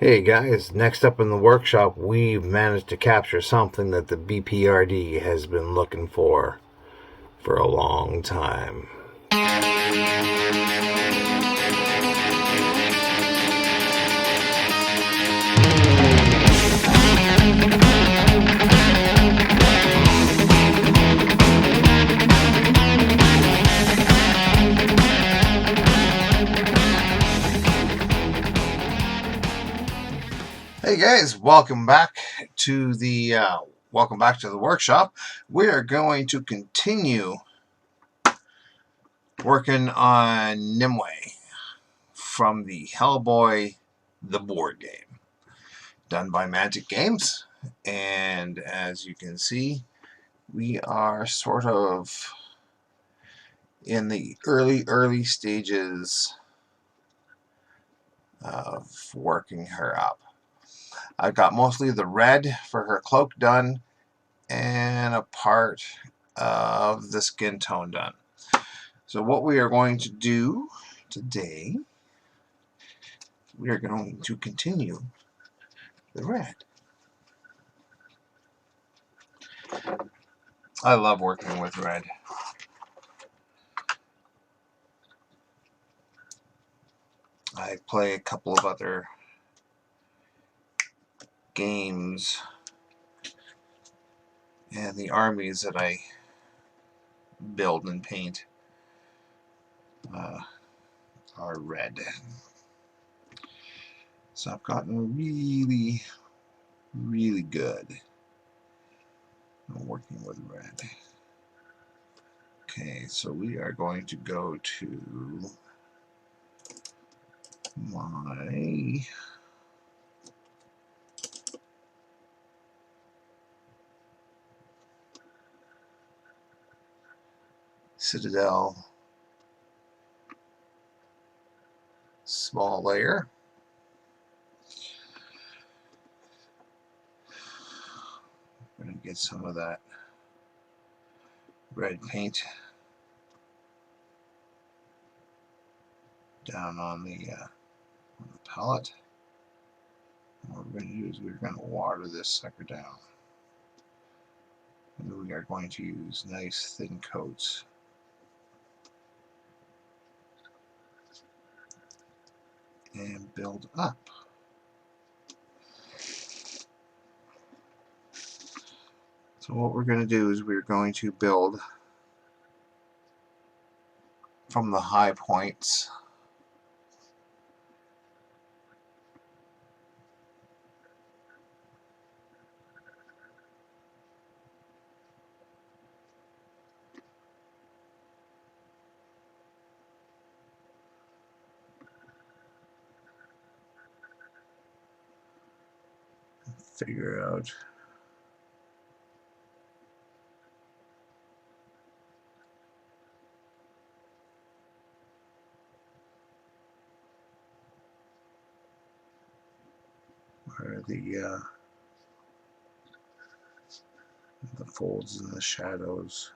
Hey guys, next up in the workshop, we've managed to capture something that the BPRD has been looking for a long time. Hey guys, welcome back to the workshop. We are going to continue working on Nimue from the Hellboy the board game, done by Mantic Games. And as you can see, we are sort of in the early stages of working her up. I've got mostly the red for her cloak done and a part of the skin tone done. So what we are going to do today, we are going to continue the red. I love working with red. I play a couple of other games, and the armies that I build and paint are red. So I've gotten really good at working with red. Okay, so we are going to go to my Citadel small layer. I'm going to get some of that red paint down on the palette. And what we're going to do is we're going to water this sucker down. And we are going to use nice thin coats. And build up. So what we're going to do is we're going to build from the high points. Figure out where the folds and the shadows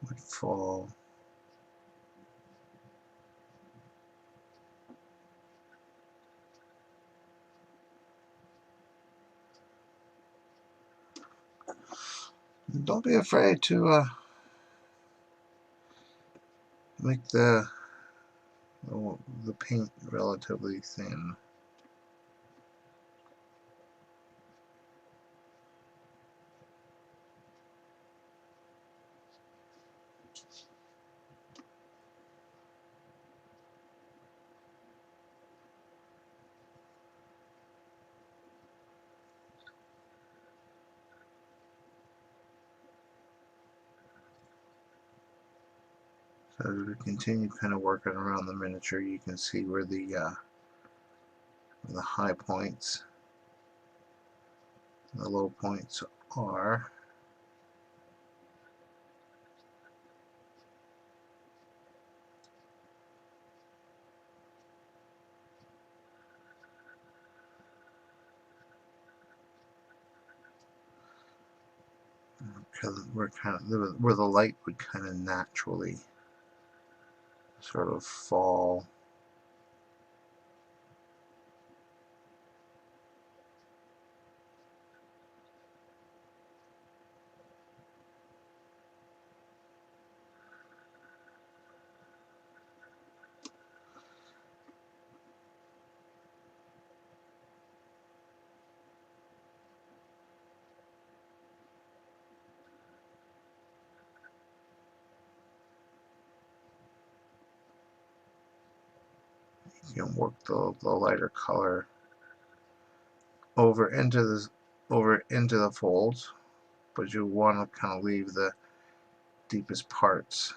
would fall. And don't be afraid to make the paint relatively thin. So as we continue kind of working around the miniature, you can see where the high points, the low points are. We're kind of where the light would kind of naturally sort of fall You can work the lighter color over into the folds, but you want to kind of leave the deepest parts.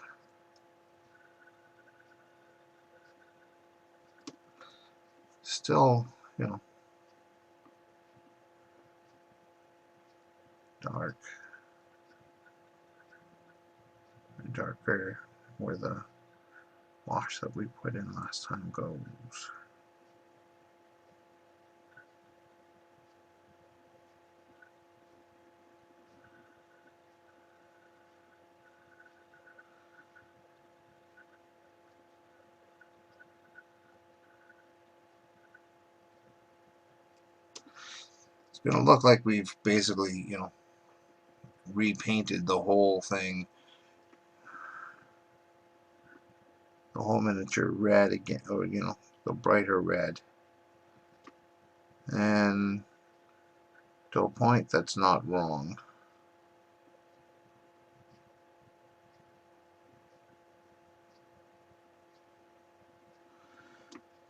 Still, you know, darker where the wash that we put in last time goes. It's going to look like we've basically, you know, repainted the whole thing, the whole miniature red again, or you know, the brighter red. And to a point, that's not wrong.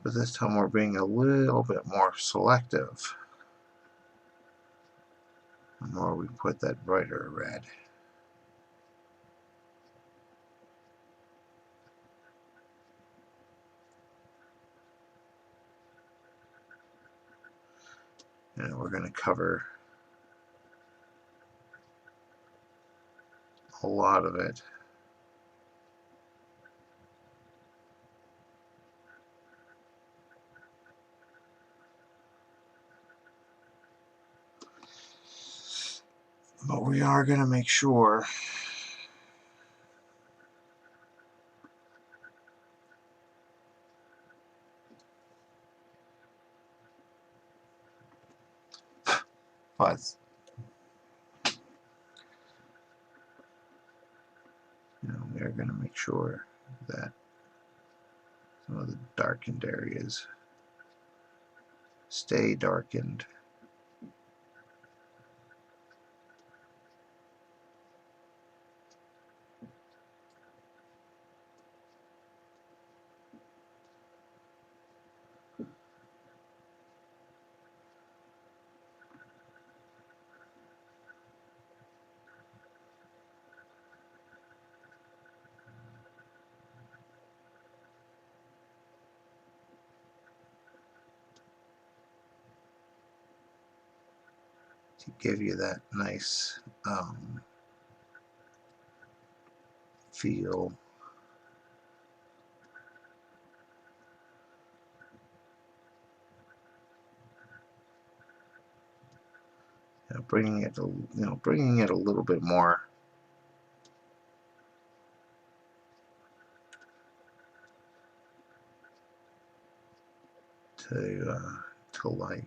But this time we're being a little bit more selective the more we put that brighter red. And we're going to cover a lot of it. But we are going to make sure but you know, we are going to make sure that some of the darkened areas stay darkened. To give you that nice feel. You know, bringing it a little bit more to life.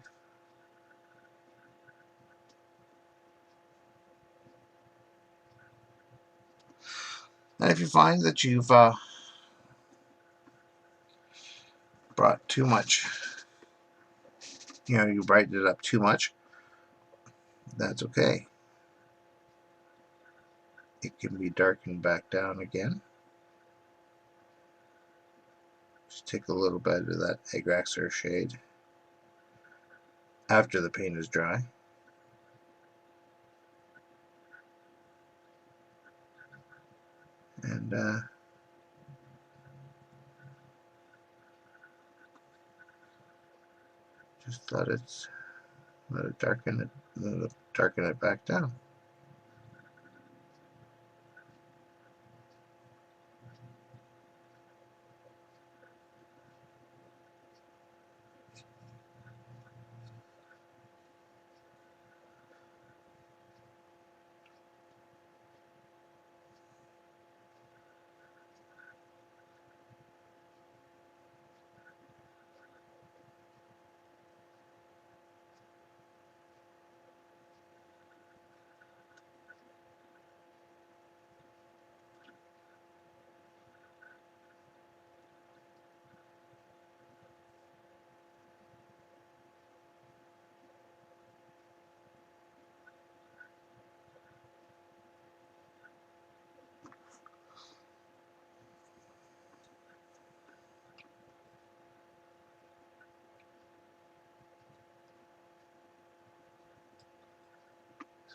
And if you find that you've brought too much, you know, you brightened it up too much, that's okay. It can be darkened back down again. Just take a little bit of that Agraxer shade after the paint is dry. And just let it darken it back down.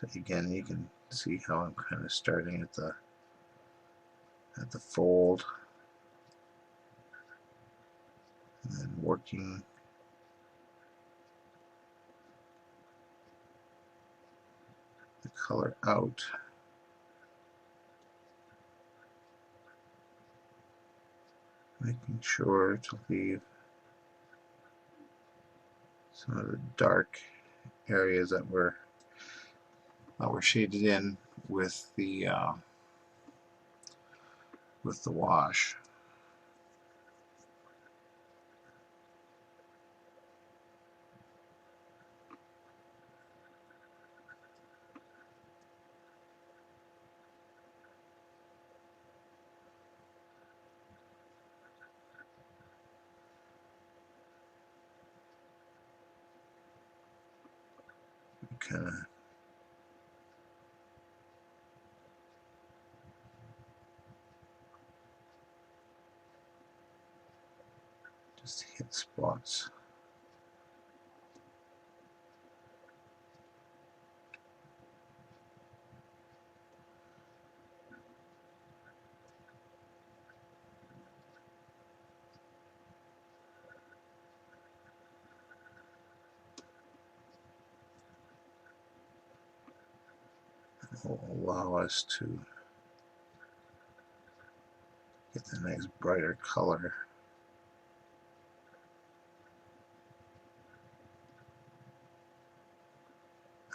So again, you can see how I'm kind of starting at the fold and then working the color out. Making sure to leave some of the dark areas that were shaded in with the wash. Kind of just hit spots. Will allow us to get the nice brighter color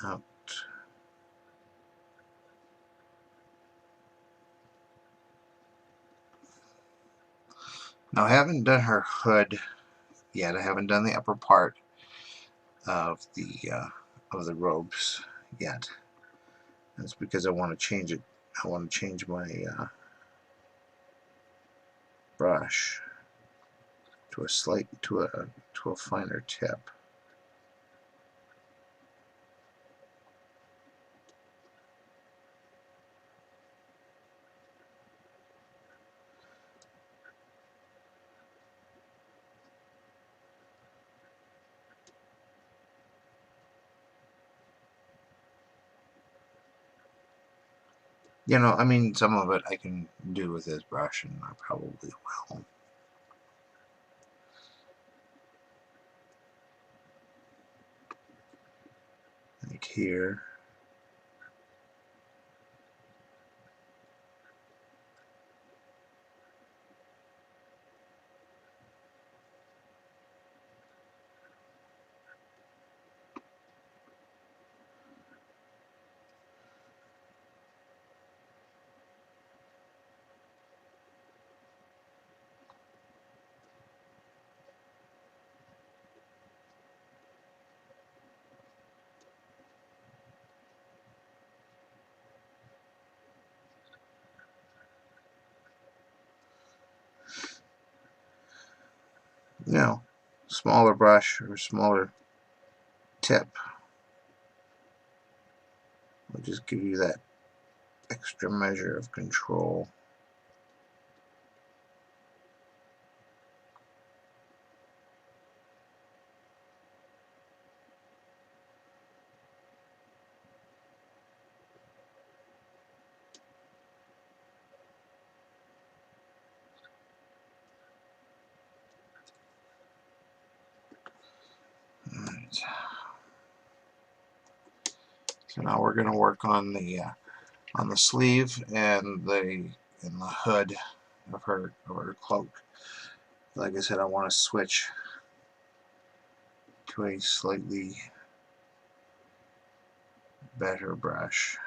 out. Now I haven't done her hood yet. I haven't done the upper part of the robes yet. That's because I want to change it. I want to change my brush to a finer tip. You know, I mean, some of it I can do with this brush, and I probably will. Like here. You know, smaller brush or smaller tip will just give you that extra measure of control. Alright. So now we're going to work on the sleeve and the hood of her cloak. Like I said, I want to switch to a slightly better brush.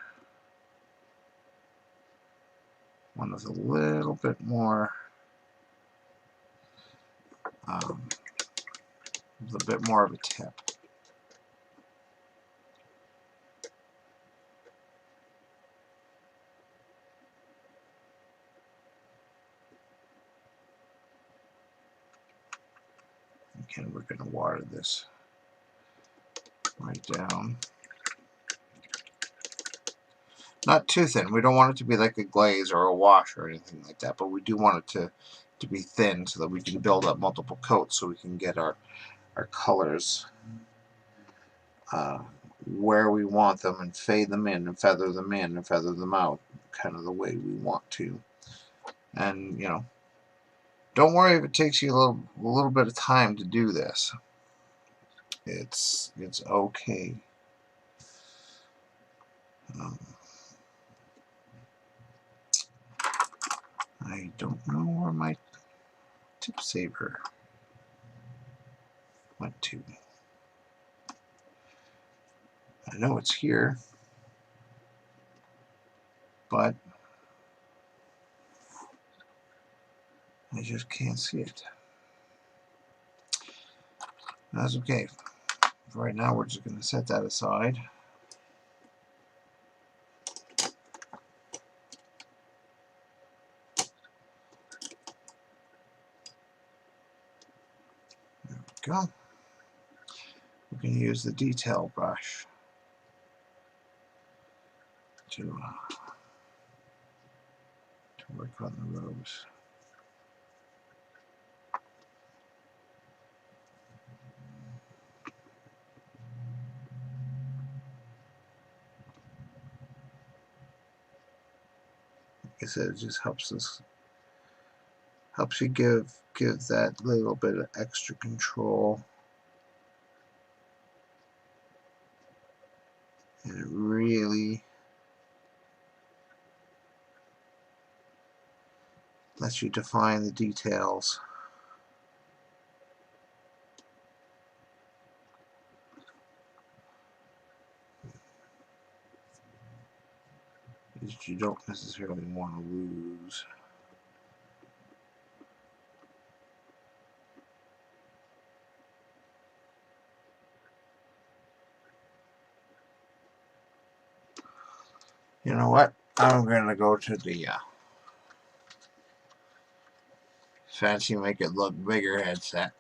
One with a little bit more of a tip. Again, we're going to water this right down. Not too thin. We don't want it to be like a glaze or a wash or anything like that, but we do want it to be thin so that we can build up multiple coats so we can get our colors where we want them and fade them in and feather them in and feather them out, kind of the way we want to. And, you know, don't worry if it takes you a little bit of time to do this. It's okay. Um, I don't know where my tip saver went to. I know it's here, but I just can't see it. That's okay. For right now, we're just going to set that aside. There we go. We're going to use the detail brush to work on the rose. Like I said, it just helps you give that little bit of extra control, and it really lets you define the details. That you don't necessarily want to lose. You know what? I'm going to go to the fancy make it look bigger headset.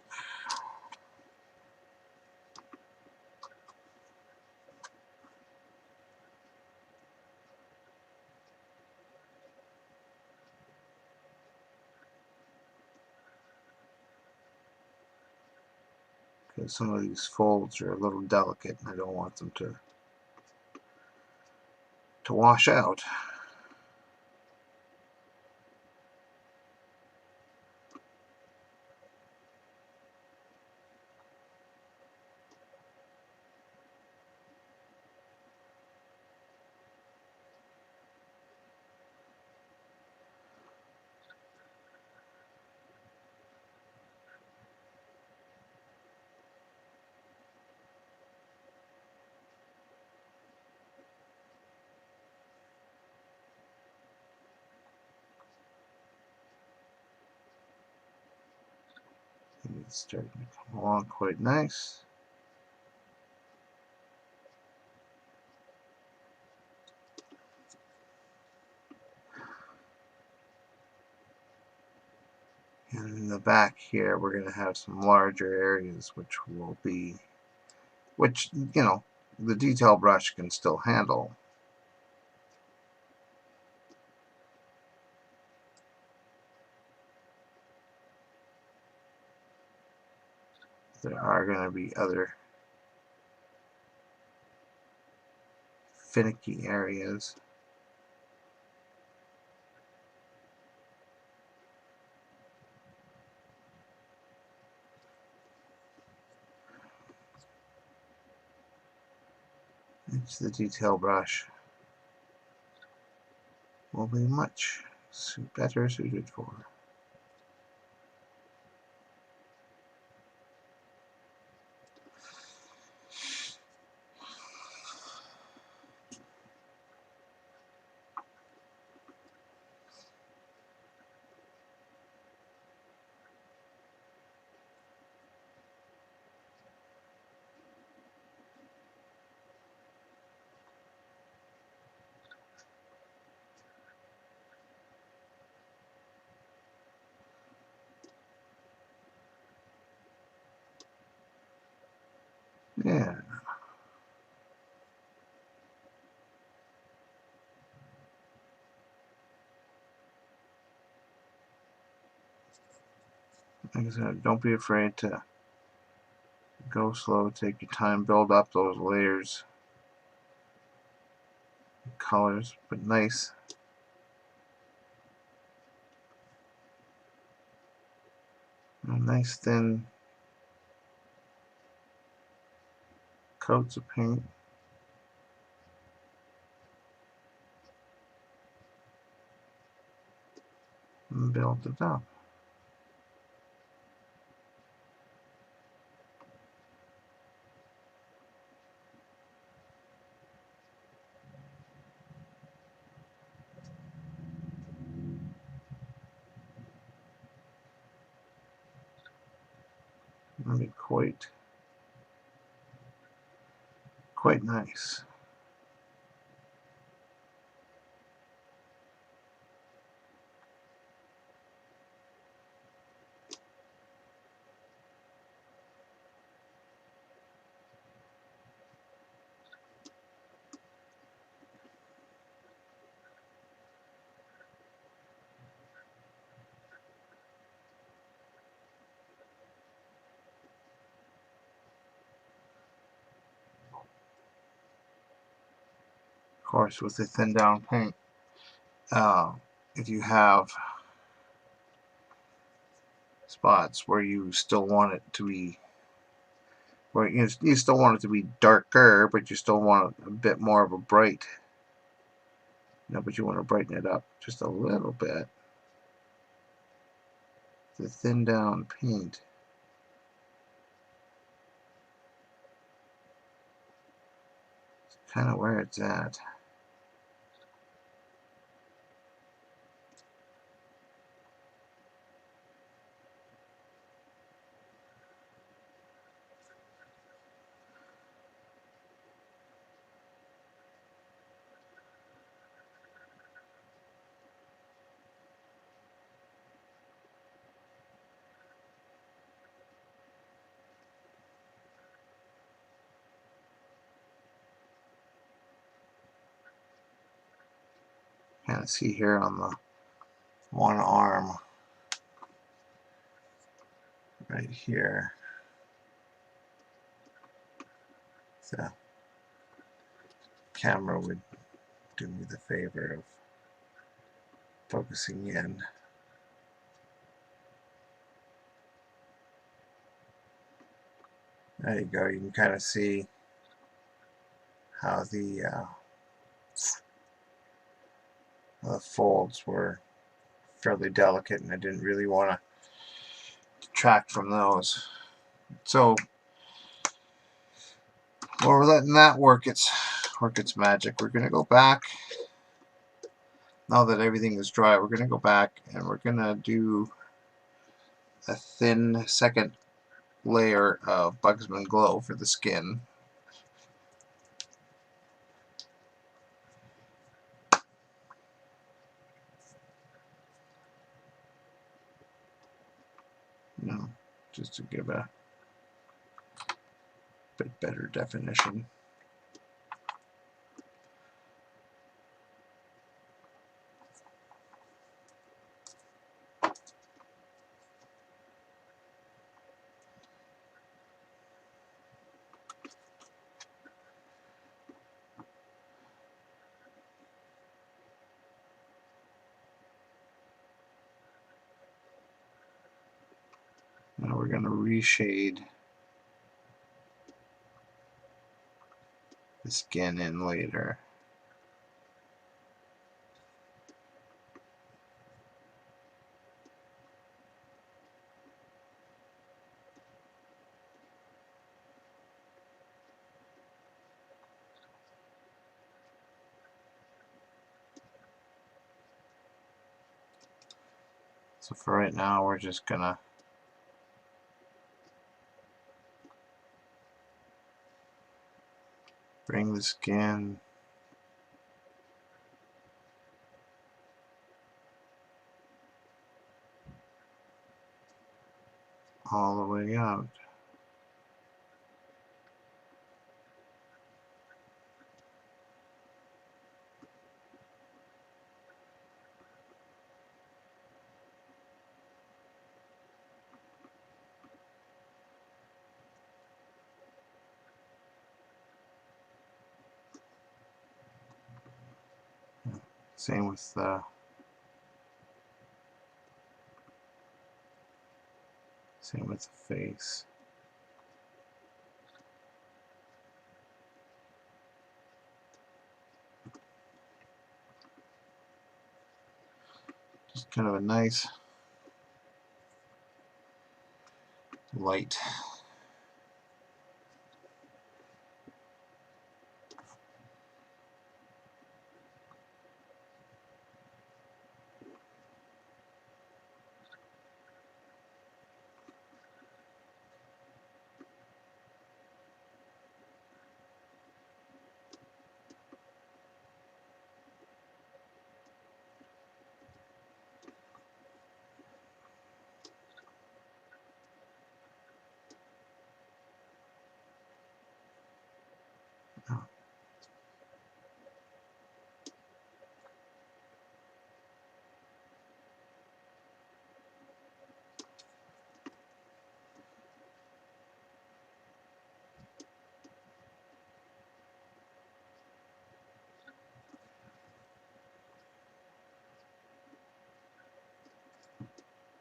Because some of these folds are a little delicate and I don't want them to wash out. And it's starting to come along quite nice. And in the back here, we're going to have some larger areas, which you know, the detail brush can still handle. There are going to be other finicky areas. It's the detail brush will be much better suited for. Yeah. Like I said, don't be afraid to go slow, take your time, build up those layers. colors, but nice. Nice thin coats of paint. And build it up. That'll be quite nice. Of course, with the thin down paint, if you have spots where you still want it to be, where you still want it to be darker, but you still want a bit more of a bright, but you want to brighten it up just a little bit. The thin down paint is kind of where it's at. Kind of see here on the one arm right here. The camera would do me the favor of focusing in. There you go. You can kind of see how the folds were fairly delicate, and I didn't really want to detract from those. So we're letting that work its magic. We're going to go back, now that everything is dry, we're going to go back and we're going to do a thin second layer of Bugsman Glow for the skin. Just to give a bit better definition. Now we're going to reshade the skin in later. So for right now, we're just going to bring the skin all the way out. Same with the face. Just kind of a nice light.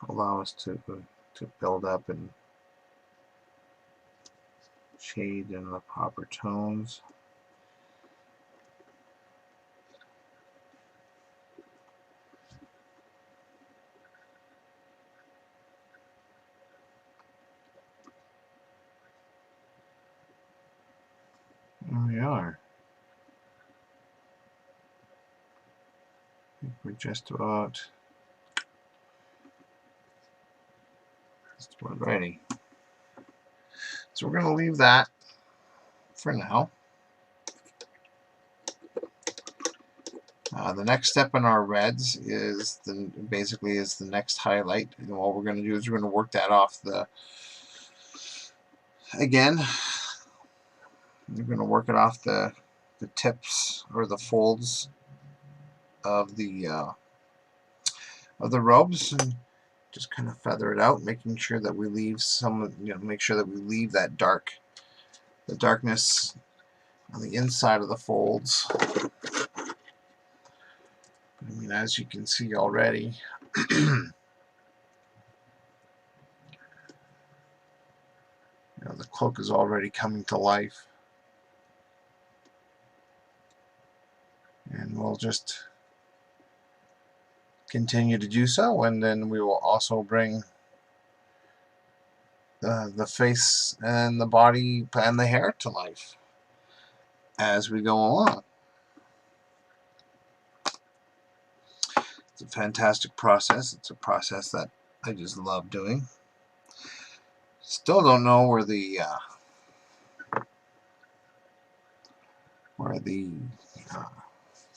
Allow us to build up and shade in the proper tones. There we are. I think we're just about ready. So we're going to leave that for now. The next step in our reds is basically the next highlight. And what we're going to do is we're going to work that off again. We're going to work it off the tips or the folds of the robes, and just kind of feather it out, making sure that we leave some, make sure that we leave that the darkness on the inside of the folds. I mean, as you can see already, the cloak is already coming to life. And we'll just continue to do so, and then we will also bring the face and the body and the hair to life as we go along. It's a fantastic process. It's a process that I just love doing. Still don't know where the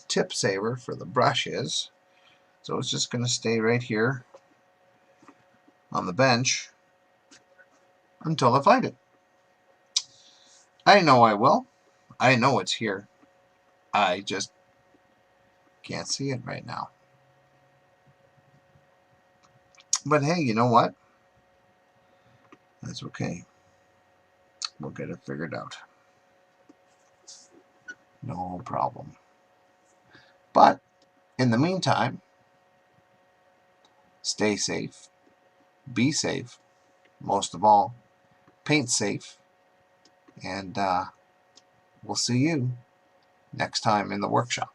tip saver for the brush is, so it's just going to stay right here on the bench until I find it. I know I will. I know it's here. I just can't see it right now. But hey, you know what? That's okay. We'll get it figured out. No problem. But in the meantime, stay safe, be safe, most of all, paint safe, and we'll see you next time in the workshop.